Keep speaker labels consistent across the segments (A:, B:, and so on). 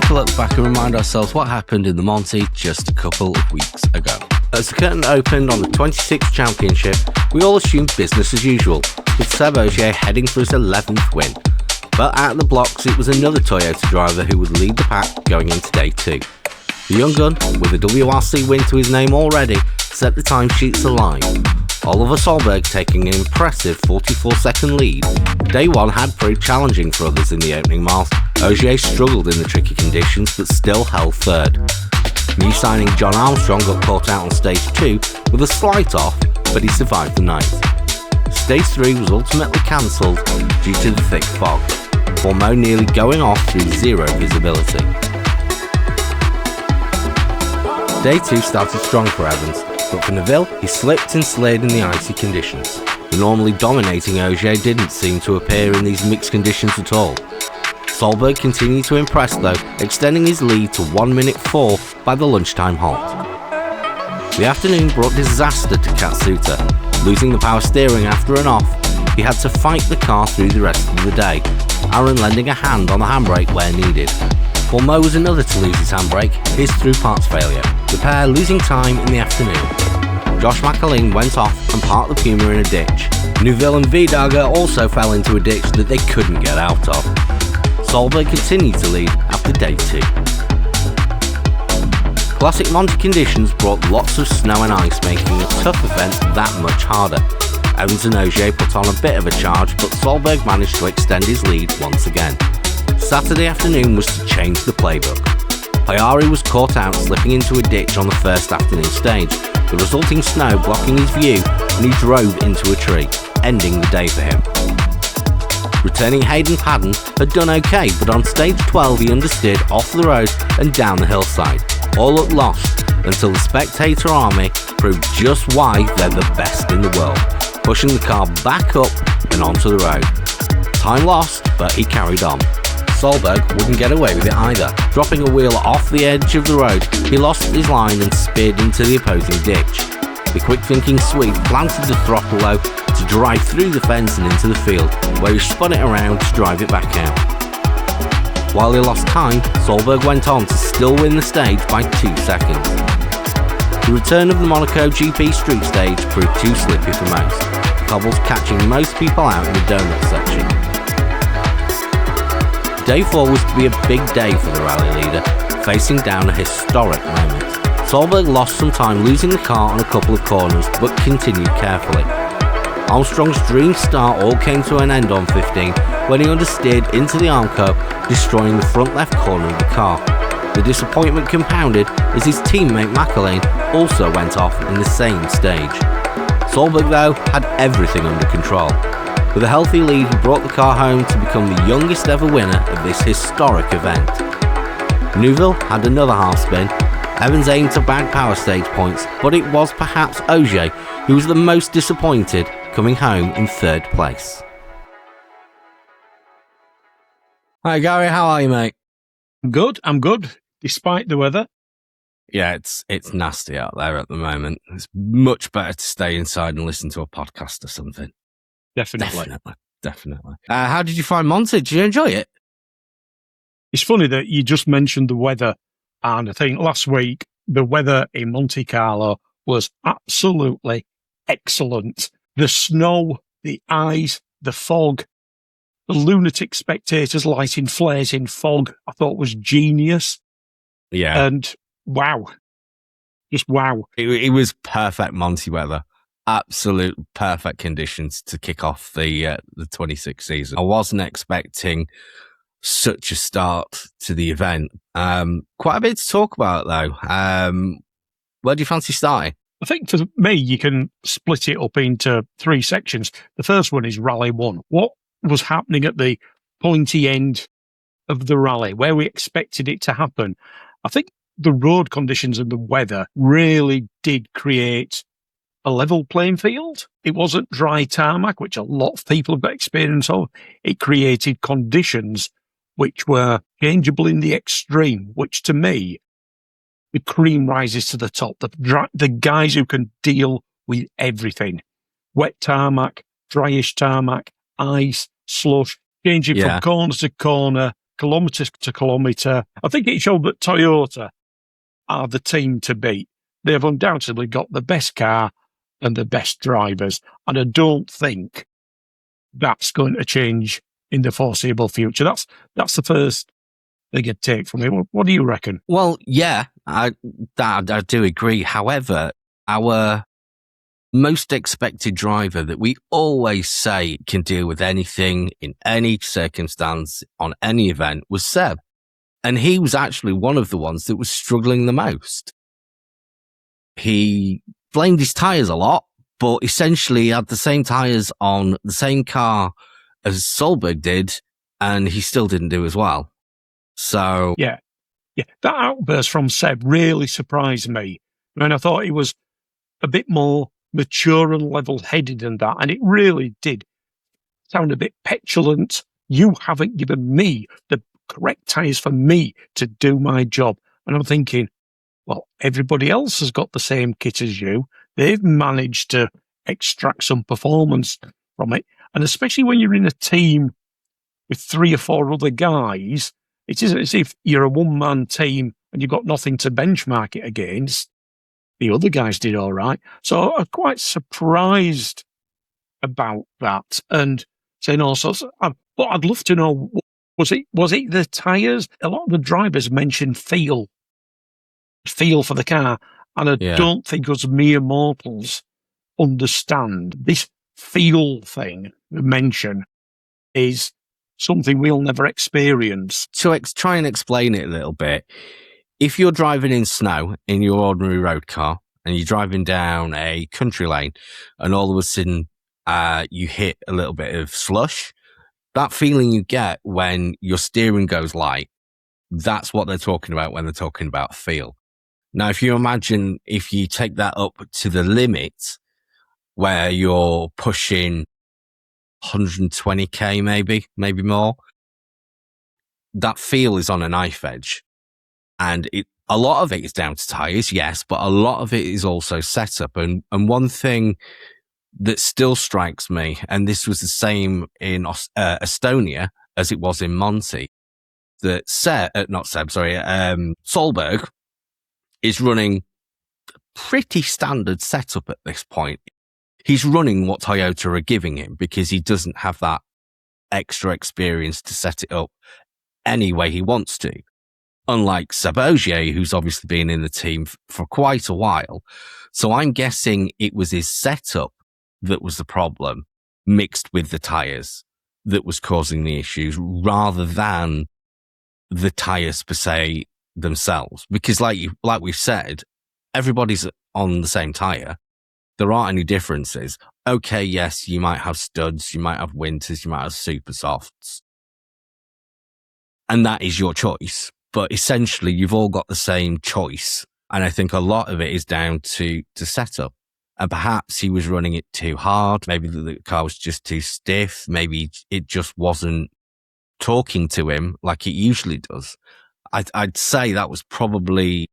A: take a look back and remind ourselves what happened in the Monte just a couple of weeks ago. As the curtain opened on the 26th championship, we all assumed business as usual, with Seb Ogier heading for his 11th win. But out of the blocks, it was another Toyota driver who would lead the pack going into day 2. The young gun, with a WRC win to his name already, set the timesheets aligned. Oliver Solberg taking an impressive 44-second lead. Day 1 had proved challenging for others in the opening miles. Ogier struggled in the tricky conditions but still held third. New signing John Armstrong got caught out on stage 2 with a slight off, but he survived the night. Stage 3 was ultimately cancelled due to the thick fog, Formeau nearly going off through zero visibility. Day 2 started strong for Evans, but for Neville, he slipped and slid in the icy conditions. The normally dominating Ogier didn't seem to appear in these mixed conditions at all. Solberg continued to impress though, extending his lead to 1 minute 4 by the lunchtime halt. The afternoon brought disaster to Katsuta. Losing the power steering after an off, he had to fight the car through the rest of the day, Aaron lending a hand on the handbrake where needed. Formeau was another to lose his handbrake, his through parts failure, the pair losing time in the afternoon. Josh McAleen went off and parked the Puma in a ditch. Neuville and Vidaga also fell into a ditch that they couldn't get out of. Solberg continued to lead after day 2. Classic Monte conditions brought lots of snow and ice, making a tough event that much harder. Evans and Ogier put on a bit of a charge, but Solberg managed to extend his lead once again. Saturday afternoon was to change the playbook. Hayari was caught out slipping into a ditch on the first afternoon stage, the resulting snow blocking his view, and he drove into a tree, ending the day for him. Returning Hayden Padden had done okay, but on stage 12 he understeered off the road and down the hillside. All looked lost until the spectator army proved just why they're the best in the world, pushing the car back up and onto the road. Time lost, but he carried on. Solberg wouldn't get away with it either. Dropping a wheel off the edge of the road, he lost his line and speared into the opposing ditch. The quick-thinking Swede planted the throttle low to drive through the fence and into the field, where he spun it around to drive it back out. While he lost time, Solberg went on to still win the stage by 2 seconds. The return of the Monaco GP street stage proved too slippy for most, the cobbles catching most people out in the donut section. Day 4 was to be a big day for the rally leader, facing down a historic moment. Solberg lost some time losing the car on a couple of corners, but continued carefully. Armstrong's dream start all came to an end on 15 when he understeered into the Armco, destroying the front left corner of the car. The disappointment compounded as his teammate McAleen also went off in the same stage. Solberg though had everything under control. With a healthy lead, he brought the car home to become the youngest ever winner of this historic event. Neuville had another half spin. Evans aimed to bag power stage points, but it was perhaps Ogier who was the most disappointed, coming home in 3rd place. Hi Gary, how are you, mate?
B: Good, I'm good, despite the weather.
A: Yeah, it's nasty out there at the moment. It's much better to stay inside and listen to a podcast or something. Definitely. How did you find Monte? Did you enjoy it?
B: It's funny that you just mentioned the weather, and I think last week the weather in Monte Carlo was absolutely excellent. The snow, the ice, the fog, the lunatic spectators lighting flares in fog, I thought was genius.
A: Yeah.
B: And wow. Just wow.
A: It was perfect Monte weather. Absolute perfect conditions to kick off the 26th season. I wasn't expecting such a start to the event. Quite a bit to talk about though. Where do you fancy starting?
B: I think for me, you can split it up into 3 sections. The first one is Rally 1. What was happening at the pointy end of the rally, where we expected it to happen? I think the road conditions and the weather really did create a level playing field. It wasn't dry tarmac, which a lot of people have got experience of. It created conditions which were changeable in the extreme, which to me, the cream rises to the top. The guys who can deal with everything. Wet tarmac, dryish tarmac, ice, slush, changing from corner to corner, kilometre to kilometre. I think it showed that Toyota are the team to beat. They have undoubtedly got the best car and the best drivers, and I don't think that's going to change in the foreseeable future. That's the first thing I'd take from it. What do you reckon?
A: Well, yeah, I do agree. However, our most expected driver that we always say can deal with anything in any circumstance on any event was Seb. And he was actually one of the ones that was struggling the most. He blamed his tyres a lot, but essentially he had the same tyres on the same car as Solberg did, and he still didn't do as well. So
B: yeah, that outburst from Seb really surprised me. And I thought he was a bit more mature and level-headed than that, and it really did sound a bit petulant. You haven't given me the correct tyres for me to do my job. And I'm thinking, well, everybody else has got the same kit as you. They've managed to extract some performance from it. And especially when you're in a team with 3 or 4 other guys, it isn't as if you're a one-man team and you've got nothing to benchmark it against. The other guys did all right. So I'm quite surprised about that and saying all sorts. But I'd love to know, was it the tyres? A lot of the drivers mentioned feel for the car, and I don't think us mere mortals understand this feel thing. Mention is something we'll never experience.
A: To try and explain it a little bit, if you're driving in snow in your ordinary road car and you're driving down a country lane and all of a sudden you hit a little bit of slush, that feeling you get when your steering goes light, that's what they're talking about when they're talking about feel. Now, if you imagine if you take that up to the limit where you're pushing 120k, maybe more, that feel is on a knife edge. And a lot of it is down to tyres, yes, but a lot of it is also setup. And one thing that still strikes me, and this was the same in Estonia as it was in Monte, that Solberg is running pretty standard setup at this point. He's running what Toyota are giving him because he doesn't have that extra experience to set it up any way he wants to. Unlike Seb Ogier, who's obviously been in the team for quite a while. So I'm guessing it was his setup that was the problem, mixed with the tyres, that was causing the issues, rather than the tyres per se themselves. Because like we've said, everybody's on the same tyre. There aren't any differences. Okay, yes, you might have studs, you might have winters, you might have super softs. And that is your choice. But essentially, you've all got the same choice. And I think a lot of it is down to setup. And perhaps he was running it too hard. Maybe the car was just too stiff. Maybe it just wasn't talking to him like it usually does. I'd say that was probably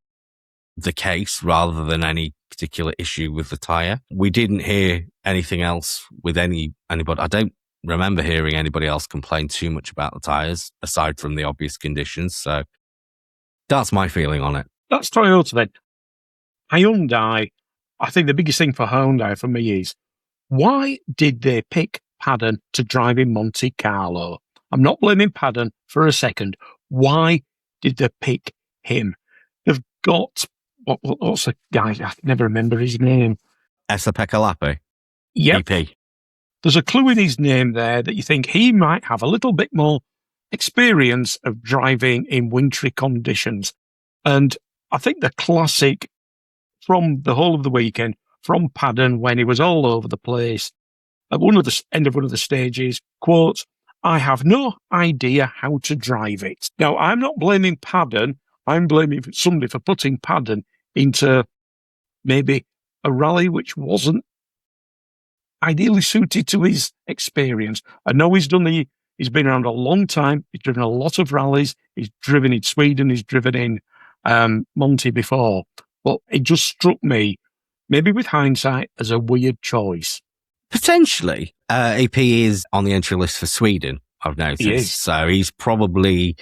A: the case rather than any particular issue with the tyre. We didn't hear anything else with anybody. I don't remember hearing anybody else complain too much about the tyres, aside from the obvious conditions. So that's my feeling on it.
B: That's Toyota then. Hyundai, I think the biggest thing for Hyundai for me is, why did they pick Padden to drive in Monte Carlo? I'm not blaming Padden for a second. Why did they pick him? They've got, what's the guy? I can never remember his name.
A: Esa Pekalapi?
B: Yep.
A: EP.
B: There's a clue in his name there that you think he might have a little bit more experience of driving in wintry conditions. And I think the classic from the whole of the weekend, from Padden, when he was all over the place, at end of one of the stages, quote, "I have no idea how to drive it." Now, I'm not blaming Padden. I'm blaming somebody for putting Padden into maybe a rally which wasn't ideally suited to his experience. I know he's been around a long time. He's driven a lot of rallies. He's driven in Sweden. He's driven in Monte before. But it just struck me, maybe with hindsight, as a weird choice.
A: Potentially. AP is on the entry list for Sweden. I've noticed.
B: He is.
A: So he's probably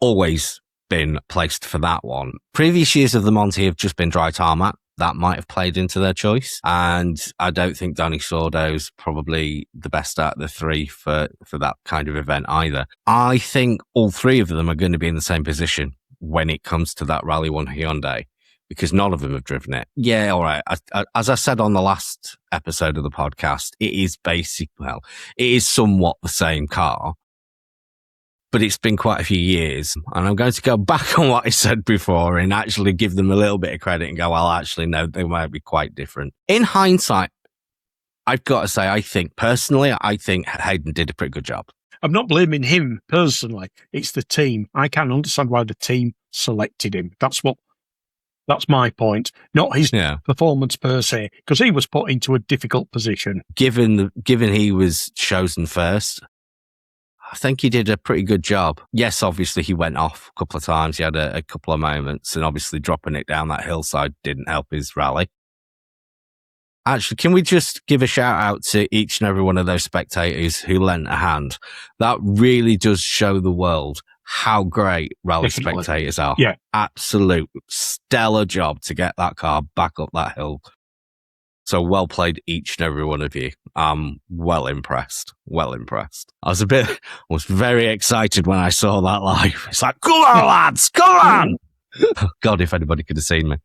A: always been placed for that one. Previous years of the Monte have just been dry tarmac. That might have played into their choice. And I don't think Danny Sordo's probably the best out of the three for that kind of event either. I think all three of them are going to be in the same position when it comes to that Rally 1 Hyundai, because none of them have driven it. Yeah, all right. As I said on the last episode of the podcast, it is it is somewhat the same car, but it's been quite a few years. And I'm going to go back on what I said before and actually give them a little bit of credit and go, well, actually, no, they might be quite different. In hindsight, I've got to say, I think Hayden did a pretty good job.
B: I'm not blaming him personally. It's the team. I can't understand why the team selected him. That's my point, not his performance per se, because he was put into a difficult position.
A: Given he was chosen first, I think he did a pretty good job. Yes, obviously he went off a couple of times. He had a couple of moments, and obviously dropping it down that hillside didn't help his rally. Actually, can we just give a shout out to each and every one of those spectators who lent a hand? That really does show the world how great rally spectators are.
B: Yeah.
A: Absolute stellar job to get that car back up that hill. So well played, each and every one of you. I'm well impressed. Well impressed. I was very excited when I saw that live. It's like, come on, lads, come on! God, if anybody could have seen me.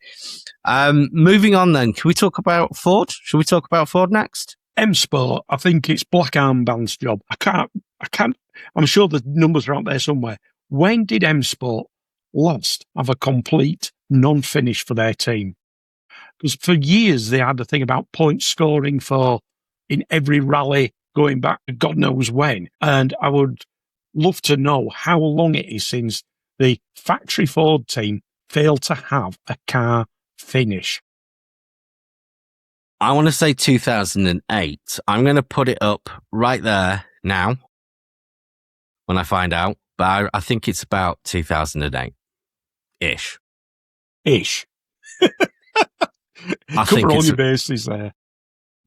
A: Moving on then, can we talk about Ford? Should we talk about Ford next?
B: M Sport, I think it's Black Armband's job. I can't, I'm sure the numbers are out there somewhere. When did M Sport last have a complete non-finish for their team? Because for years they had a thing about point scoring in every rally going back to God knows when. And I would love to know how long it is since the factory Ford team failed to have a car finish.
A: I want to say 2008. I'm going to put it up right there now when I find out. But I think it's about 2008-ish.
B: Ish.
A: I
B: Cover
A: think
B: all
A: it's
B: your bases there.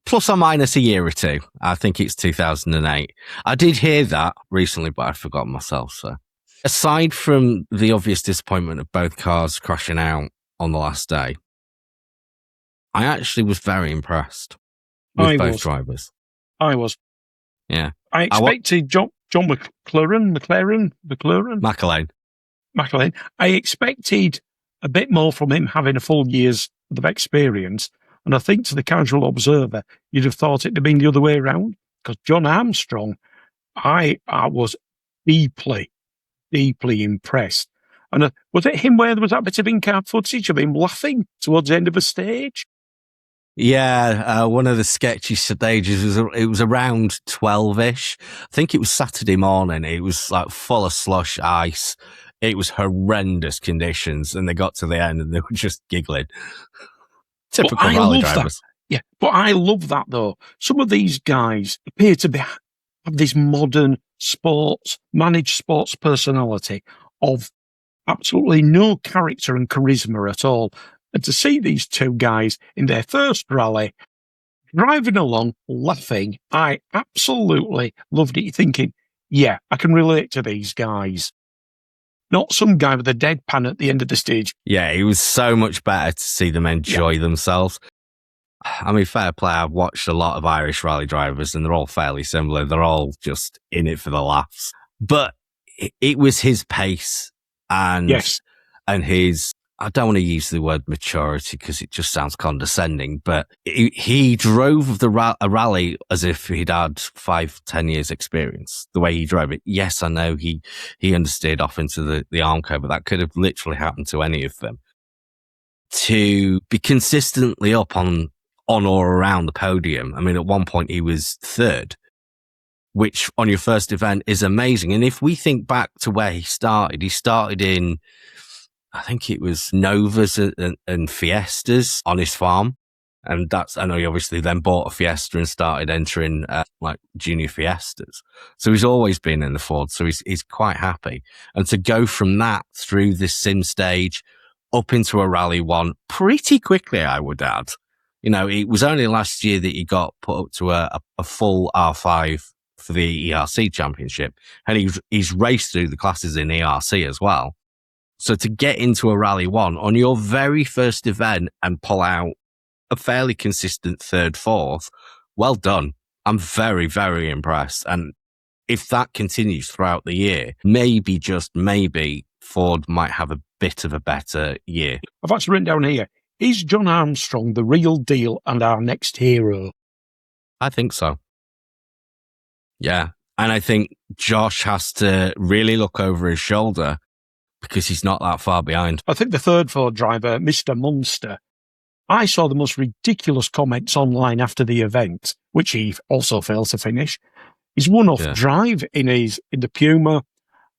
A: Plus or minus a year or two. I think it's 2008. I did hear that recently, but I'd forgotten myself. So, aside from the obvious disappointment of both cars crashing out on the last day, I actually was very impressed with both drivers.
B: I was.
A: Yeah.
B: I expected John McLaren. I expected a bit more from him having a full year's of experience. And I think to the casual observer, you'd have thought it'd have been the other way around. Because John Armstrong, I was deeply, deeply impressed. And was it him where there was that bit of in-car footage of him laughing towards the end of a stage?
A: Yeah, one of the sketchy stages, it was around 12-ish. I think it was Saturday morning. It was like full of slush, ice. It was horrendous conditions, and they got to the end and they were just giggling. Typical rally drivers.
B: Yeah, but I love that, though. Some of these guys appear to have this modern managed sports personality of absolutely no character and charisma at all. And to see these two guys in their first rally, driving along, laughing, I absolutely loved it, thinking, yeah, I can relate to these guys. Not some guy with a deadpan at the end of the stage.
A: Yeah, it was so much better to see them enjoy themselves. I mean, fair play, I've watched a lot of Irish rally drivers and they're all fairly similar. They're all just in it for the laughs. But it was his pace and his, I don't want to use the word maturity because it just sounds condescending, but he drove a rally as if he'd had 5-10 years experience, the way he drove it. Yes, I know he understeered off into the Armco, but that could have literally happened to any of them. To be consistently up on or around the podium. I mean, at one point he was third, which on your first event is amazing. And if we think back to where he started in, I think it was Novas and Fiestas on his farm. And I know he obviously then bought a Fiesta and started entering like junior Fiestas. So he's always been in the Ford. So he's quite happy. And to go from that through this sim stage up into a Rally 1 pretty quickly, I would add. You know, it was only last year that he got put up to a full R5 for the ERC Championship, and he's raced through the classes in ERC as well. So to get into a Rally 1 on your very first event and pull out a fairly consistent third, fourth, well done. I'm very, very impressed. And if that continues throughout the year, maybe, just maybe, Ford might have a bit of a better year.
B: I've actually written down here, is John Armstrong the real deal and our next hero?
A: I think so. Yeah. And I think Josh has to really look over his shoulder because he's not that far behind.
B: I think the third Ford driver, Mr. Munster, I saw the most ridiculous comments online after the event, which he also failed to finish. He's one off drive in the Puma.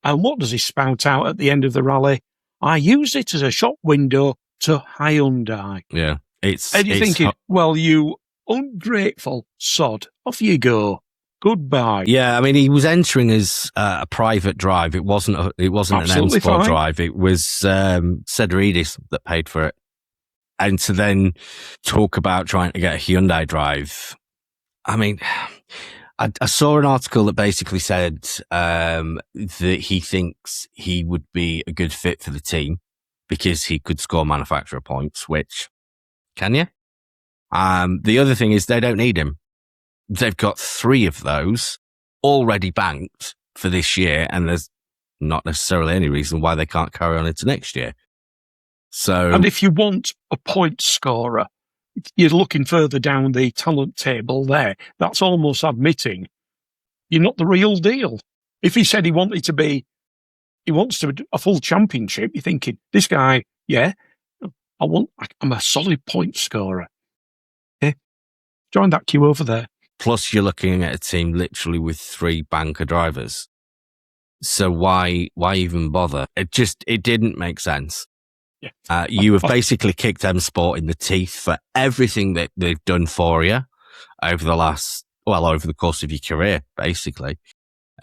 B: And what does he spout out at the end of the rally? I use it as a shop window to Hyundai.
A: Yeah.
B: And you're thinking, well, you ungrateful sod, off you go. Goodbye.
A: Yeah, I mean, he was entering as a private drive. It wasn't an M Sport drive. It was Cedridis that paid for it. And to then talk about trying to get a Hyundai drive, I mean, I saw an article that basically said that he thinks he would be a good fit for the team because he could score manufacturer points, which, can you? The other thing is they don't need him. They've got 3 of those already banked for this year, and there's not necessarily any reason why they can't carry on into next year. So,
B: and if you want a point scorer, you're looking further down the talent table there. That's almost admitting you're not the real deal. If he said he wants to be a full championship, you're thinking, this guy, I'm a solid point scorer. Okay? Join that queue over there.
A: Plus, you're looking at a team literally with 3 banker drivers. So why even bother? It didn't make sense.
B: Yeah.
A: You have basically kicked M Sport in the teeth for everything that they've done for you over the course of your career, basically.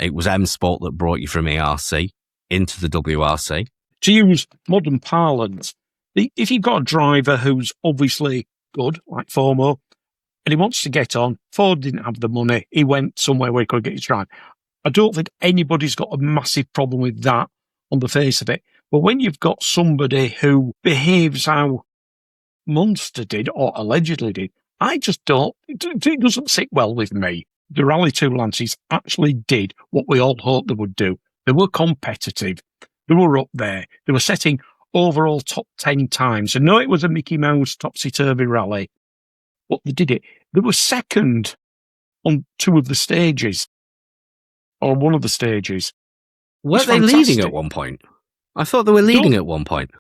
A: It was M Sport that brought you from ERC into the WRC.
B: To use modern parlance, if you've got a driver who's obviously good, like Fomo, and he wants to get on, Ford didn't have the money, he went somewhere where he could get his drive. I don't think anybody's got a massive problem with that on the face of it. But when you've got somebody who behaves how Munster did, or allegedly did, I just don't, it doesn't sit well with me. The Rally 2 Lancias actually did what we all hoped they would do. They were competitive. They were up there. They were setting overall top 10 times. And no, it was a Mickey Mouse topsy-turvy rally, but they did it. They were second on 2 of the stages, or one of the stages.
A: Were they leading at one point? I thought they were leading at one point.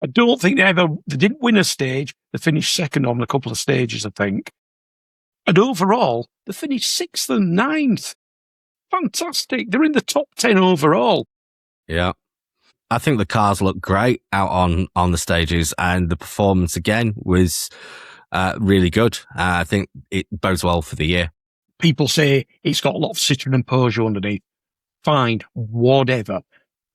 B: I don't think they didn't win a stage. They finished second on a couple of stages, I think. And overall, they finished 6th and 9th. Fantastic. They're in the top 10 overall.
A: Yeah. I think the cars look great out on the stages, and the performance again was really good. I think it bodes well for the year.
B: People say it's got a lot of Citroen and Peugeot underneath. Fine, whatever.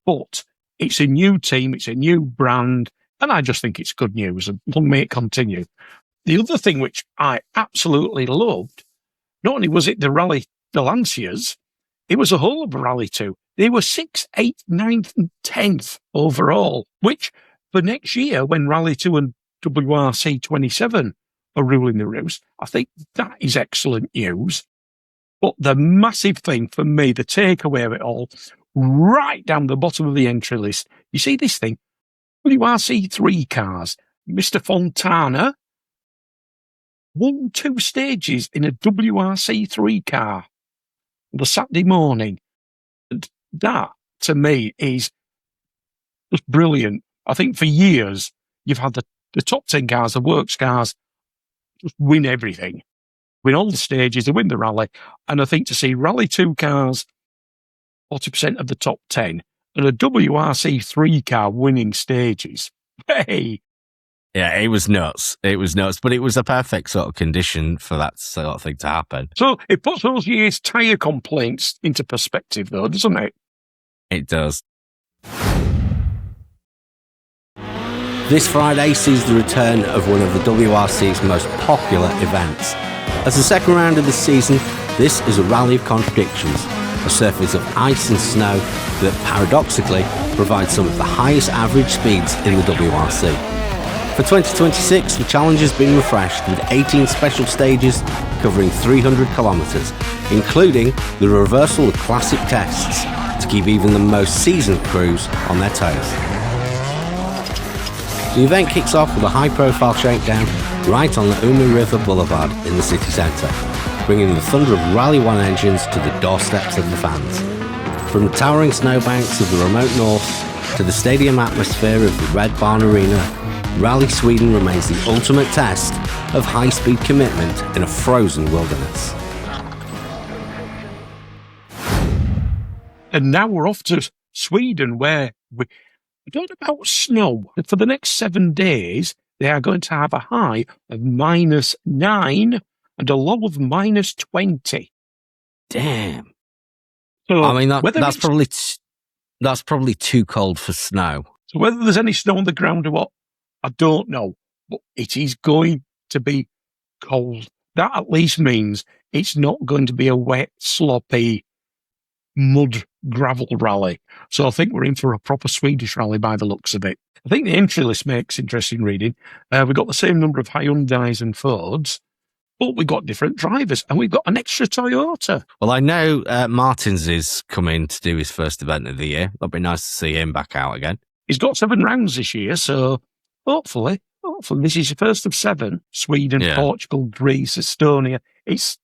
B: But it's a new team, it's a new brand, and I just think it's good news, and long may it continue. The other thing which I absolutely loved, not only was it the Lancias, it was a whole of Rally 2. They were 6th, 8th, 9th, and 10th overall, which for next year, when Rally 2 and WRC 27 are ruling the roost, I think that is excellent news. But the massive thing for me, the takeaway of it all, right down the bottom of the entry list, you see this thing, WRC3 cars. Mr. Fontana won 2 stages in a WRC3 car on the Saturday morning. And that, to me, is just brilliant. I think for years, you've had the top 10 cars, the works cars, just win everything. Win all the stages, they win the rally. And I think to see Rally 2 cars, 40% of the top 10, and a WRC3 car winning stages. Hey!
A: Yeah, it was nuts. It was nuts, but it was a perfect sort of condition for that sort of thing to happen.
B: So it puts those years' tyre complaints into perspective, though, doesn't it?
A: It does. This Friday sees the return of one of the WRC's most popular events. As the second round of the season This is a rally of contradictions, a surface of ice and snow that paradoxically provides some of the highest average speeds in the WRC. For 2026, the challenge has been refreshed with 18 special stages covering 300 kilometres, including the reversal of classic tests to keep even the most seasoned crews on their toes. The event kicks off with a high-profile shakedown right on the Umu River Boulevard in the city centre, bringing the thunder of Rally 1 engines to the doorsteps of the fans. From the towering snowbanks of the remote north to the stadium atmosphere of the Red Barn Arena, Rally Sweden remains the ultimate test of high-speed commitment in a frozen wilderness.
B: And now we're off to Sweden, where we don't know about snow. For the next 7 days, they are going to have a high of -9 and a low of -20.
A: Damn.
B: So
A: I mean, that's probably too cold for snow.
B: So whether there's any snow on the ground or what, I don't know. But it is going to be cold. That at least means it's not going to be a wet, sloppy, mud gravel rally. So I think we're in for a proper Swedish rally by the looks of it. I think the entry list makes interesting reading. We've got the same number of Hyundais and Fords, but we've got different drivers and we've got an extra Toyota.
A: Well, I know Martins is coming to do his first event of the year. It'll be nice to see him back out again.
B: He's got 7 rounds this year, so hopefully this is the first of 7. Sweden, Portugal, Greece, Estonia. It's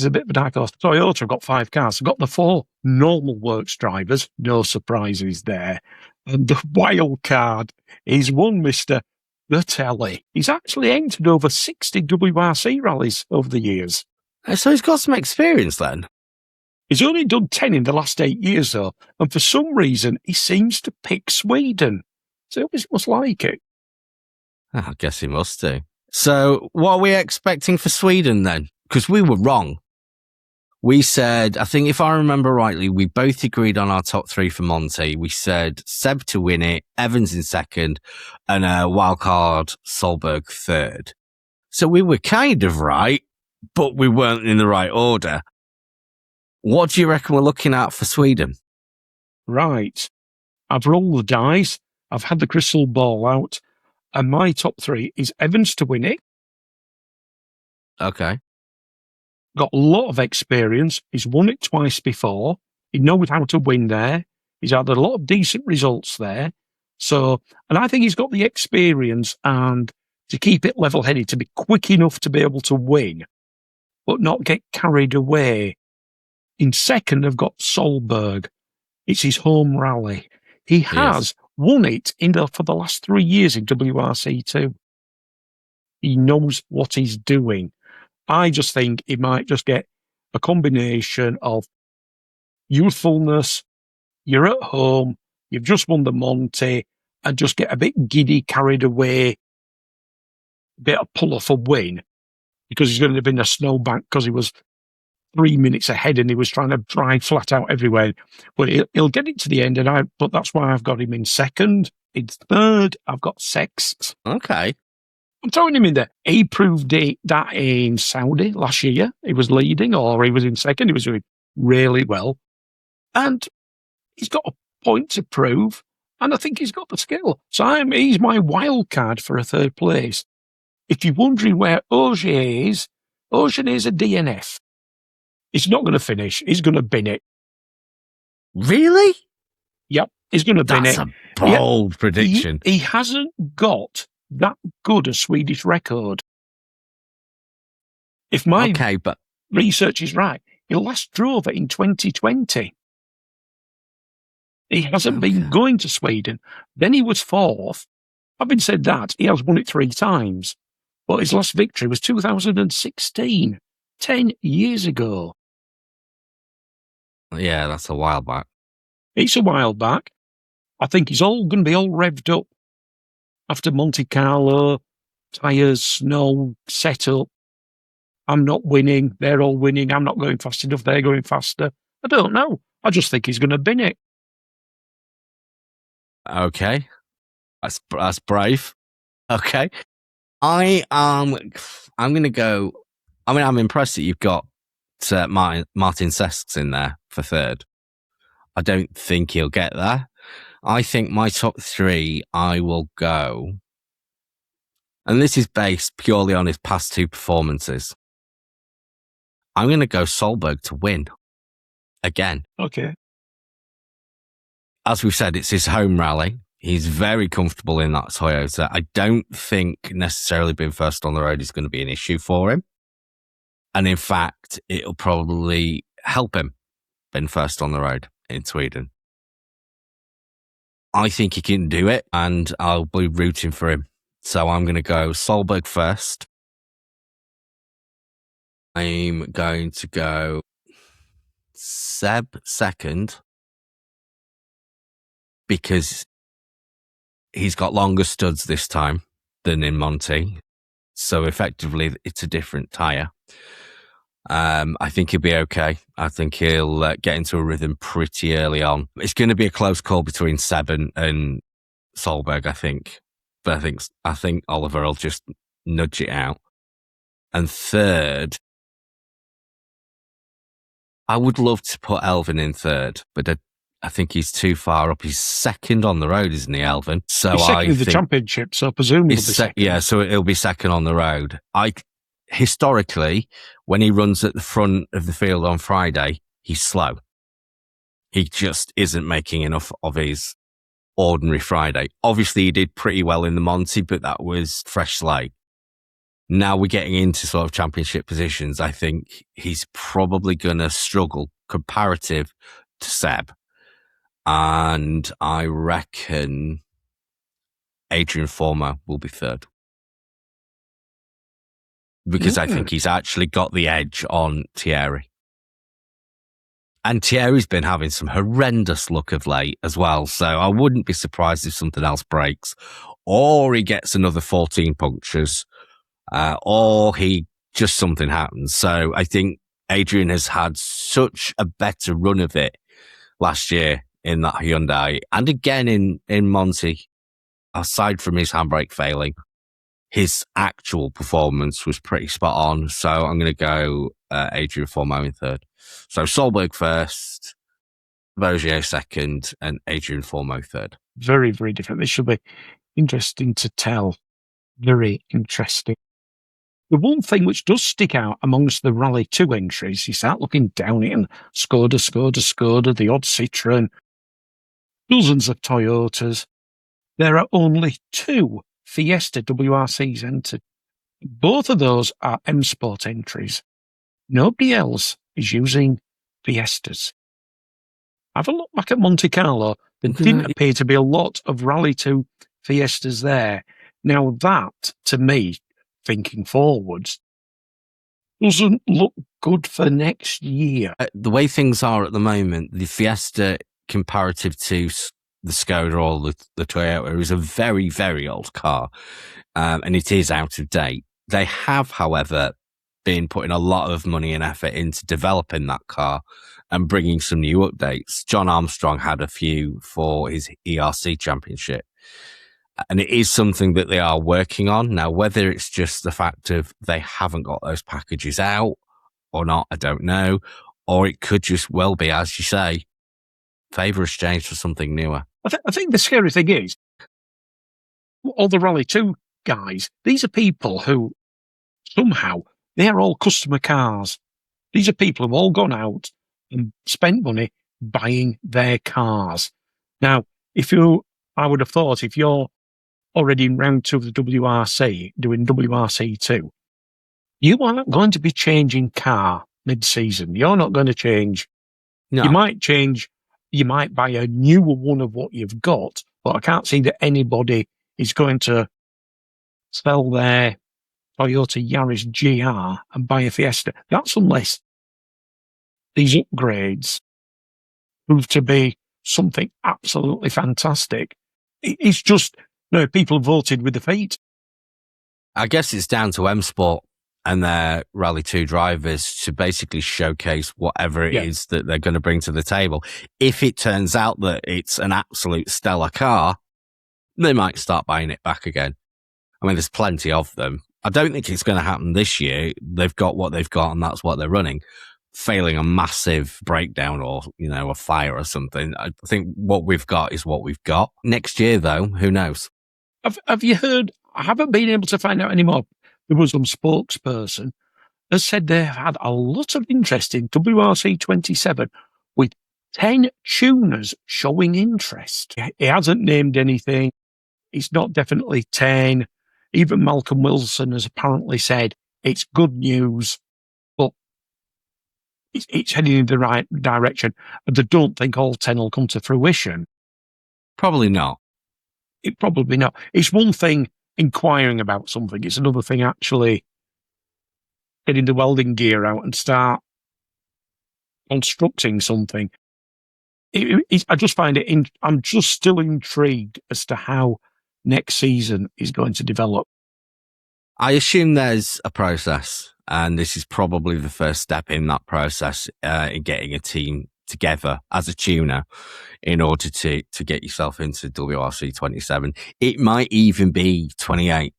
B: a bit of a dark horse. Toyota have got 5 cars. They've got the 4 normal works drivers. No surprises there. And the wild card is one Mr. Bertelli. He's actually entered over 60 WRC rallies over the years.
A: So he's got some experience then.
B: He's only done 10 in the last 8 years, though. And for some reason, he seems to pick Sweden. So he must like it.
A: I guess he must do. So what are we expecting for Sweden then? Because we were wrong. We said, I think if I remember rightly, we both agreed on our top 3 for Monte. We said Seb to win it, Evans in second, and wildcard Solberg third. So we were kind of right, but we weren't in the right order. What do you reckon we're looking at for Sweden?
B: Right. I've rolled the dice. I've had the crystal ball out. And my top 3 is Evans to win it.
A: Okay.
B: Got a lot of experience. He's won it twice before. He knows how to win there. He's had a lot of decent results there. So, and I think he's got the experience and to keep it level-headed, to be quick enough to be able to win, but not get carried away. In second, I've got Solberg. It's his home rally. He has won it for the last 3 years in WRC2. He knows what he's doing. I just think he might just get a combination of youthfulness, you're at home, you've just won the Monte, and just get a bit giddy, carried away, a bit of pull off a win, because he's going to be in a snowbank because he was 3 minutes ahead and he was trying to drive flat out everywhere. But he'll get it to the end, but that's why I've got him in second. In third, I've got Sexth.
A: Okay.
B: I'm throwing him in there. He proved that in Saudi last year. He was leading, or he was in second. He was doing really well. And he's got a point to prove, and I think he's got the skill. So he's my wild card for a third place. If you're wondering where Ogier is a DNF. He's not going to finish. He's going to bin it.
A: Really?
B: Yep, he's going to bin it.
A: That's a bold prediction.
B: He hasn't got that good a Swedish record. If my research is right, he last drove it in 2020. He hasn't been going to Sweden. Then he was 4th. Having said that, he has won it 3 times. But his last victory was 2016, 10 years ago.
A: Yeah, that's a while back.
B: It's a while back. I think he's all going to be all revved up after Monte Carlo, tyres, snow, set up. I'm not winning. They're all winning. I'm not going fast enough. They're going faster. I don't know. I just think he's going to bin it.
A: Okay. That's brave. Okay. I'm going to go. I mean, I'm impressed that you've got Martin Sesk's in there for third. I don't think he'll get there. I think my top three, I will go, and this is based purely on his past two performances. I'm going to go Solberg to win again.
B: Okay.
A: As we've said, it's his home rally. He's very comfortable in that Toyota. I don't think necessarily being first on the road is going to be an issue for him. And in fact, it'll probably help him being first on the road in Sweden. I think he can do it, and I'll be rooting for him. So I'm going to go Solberg first. I'm going to go Seb second, because he's got longer studs this time than in Monte. So effectively, it's a different tyre. I think he'll be okay. I think he'll get into a rhythm pretty early on. It's going to be a close call between Seb and Solberg, I think. But I think Oliver will just nudge it out. And third, I would love to put Elvin in third, but I think he's too far up. He's second on the road, isn't he, Elvin? So
B: he's second in the championship, so presumably second.
A: Yeah, so it'll be second on the road. Historically, when he runs at the front of the field on Friday, he's slow. He just isn't making enough of his ordinary Friday. Obviously, he did pretty well in the Monte, but that was fresh slate. Now we're getting into sort of championship positions. I think he's probably going to struggle comparative to Seb. And I reckon Adrian Formo will be third. Because I think he's actually got the edge on Thierry. And Thierry's been having some horrendous luck of late as well. So I wouldn't be surprised if something else breaks, or he gets another 14 punctures, or something happens. So I think Adrian has had such a better run of it last year in that Hyundai. And again in Monte, aside from his handbrake failing, his actual performance was pretty spot on. So I'm going to go Adrian Formo in third. So Solberg first, Bogier second, and Adrian Formo third.
B: Very, very different. This should be interesting to tell. Very interesting. The one thing which does stick out amongst the Rally 2 entries, you start looking down it, and Skoda, the odd Citroen, dozens of Toyotas. There are only 2 Fiesta WRCs entered. Both of those are M Sport entries. Nobody else is using Fiestas. Have a look back at Monte Carlo. There didn't appear to be a lot of Rally 2 Fiestas there. Now that, to me, thinking forwards, doesn't look good for next year.
A: The way things are at the moment, the Fiesta comparative to the Skoda or the Toyota is a very, very old car, and it is out of date. They have, however, been putting a lot of money and effort into developing that car and bringing some new updates. John Armstrong had a few for his ERC championship, and it is something that they are working on. Now, whether it's just the fact of they haven't got those packages out or not, I don't know. Or it could just well be, as you say, favour exchange for something newer.
B: I think the scary thing is, all the Rally 2 guys, these are people who somehow, they are all customer cars. These are people who've all gone out and spent money buying their cars. Now, I would have thought if you're already in round 2 of the WRC, doing WRC2, you aren't going to be changing car mid-season. You're not going to change. No. You might change. You might buy a newer one of what you've got, but I can't see that anybody is going to sell their Toyota Yaris GR and buy a Fiesta. That's unless these upgrades prove to be something absolutely fantastic. It's just, people voted with their feet.
A: I guess it's down to M Sport and their Rally 2 drivers to basically showcase whatever it is that they're going to bring to the table. If it turns out that it's an absolute stellar car, they might start buying it back again. I mean, there's plenty of them. I don't think it's going to happen this year. They've got what they've got, and that's what they're running. failing a massive breakdown or, a fire or something. I think what we've got is what we've got. Next year, though, who knows?
B: Have you heard? I haven't been able to find out anymore. There was some spokesperson has said they've had a lot of interest in WRC 27 with 10 tuners showing interest. He hasn't named anything. It's not definitely 10. Even Malcolm Wilson has apparently said it's good news, but it's heading in the right direction. And I don't think all 10 will come to fruition.
A: Probably not.
B: Probably not. It's one thing inquiring about something. It's another thing actually getting the welding gear out and start constructing something. I just find it, I'm just still intrigued as to how next season is going to develop.
A: I assume there's a process, and this is probably the first step in that process, in getting a team together as a tuner in order to get yourself into WRC 27. It might even be 28.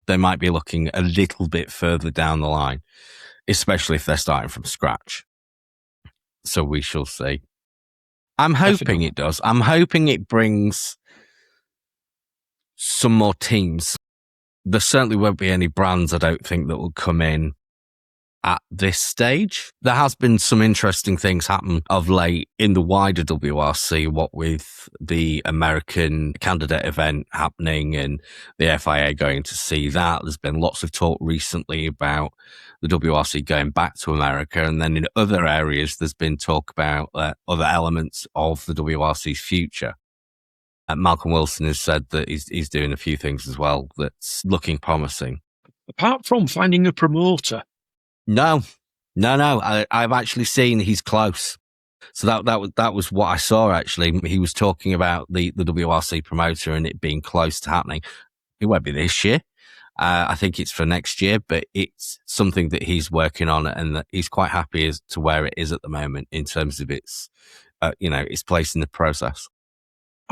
A: They might be looking a little bit further down the line, especially if they're starting from scratch. So we shall see. I'm hoping it does. I'm hoping it brings some more teams. There certainly won't be any brands, I don't think, that will come in at this stage. There has been some interesting things happen of late in the wider WRC, what with the American candidate event happening and the FIA going to see that. There's been lots of talk recently about the WRC going back to America. And then in other areas, there's been talk about other elements of the WRC's future. Malcolm Wilson has said that he's doing a few things as well that's looking promising.
B: Apart from finding a promoter.
A: No. I've actually seen he's close. So that was what I saw, actually. He was talking about the WRC promoter and it being close to happening. It won't be this year. I think it's for next year, but it's something that he's working on and that he's quite happy as to where it is at the moment in terms of its place in the process.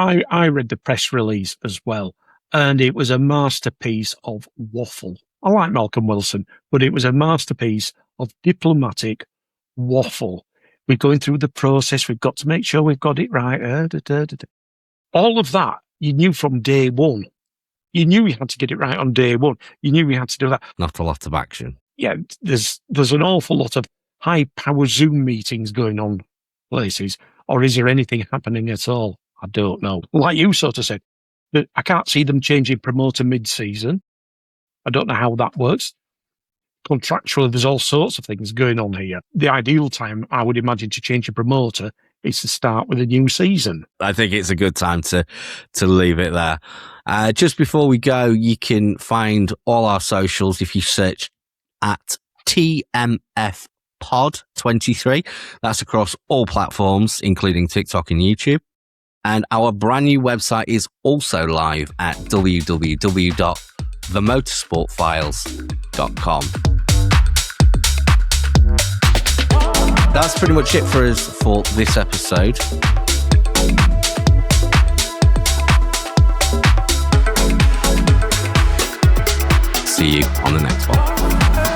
B: I read the press release as well, and it was a masterpiece of waffle. I like Malcolm Wilson, but it was a masterpiece of diplomatic waffle. We're going through the process. We've got to make sure we've got it right. All of that you knew from day one. You knew you had to get it right on day one. You knew you had to do that.
A: Not a lot of action.
B: Yeah, there's an awful lot of high-power Zoom meetings going on places. Or is there anything happening at all? I don't know. Like you sort of said, I can't see them changing promoter mid-season. I don't know how that works. Contractually, there's all sorts of things going on here. The ideal time, I would imagine, to change a promoter is to start with a new season.
A: I think it's a good time to leave it there. Just before we go, you can find all our socials if you search at TMF Pod 23. That's across all platforms, including TikTok and YouTube. And our brand new website is also live at www.themotorsportfiles.com. That's pretty much it for us for this episode. See you on the next one.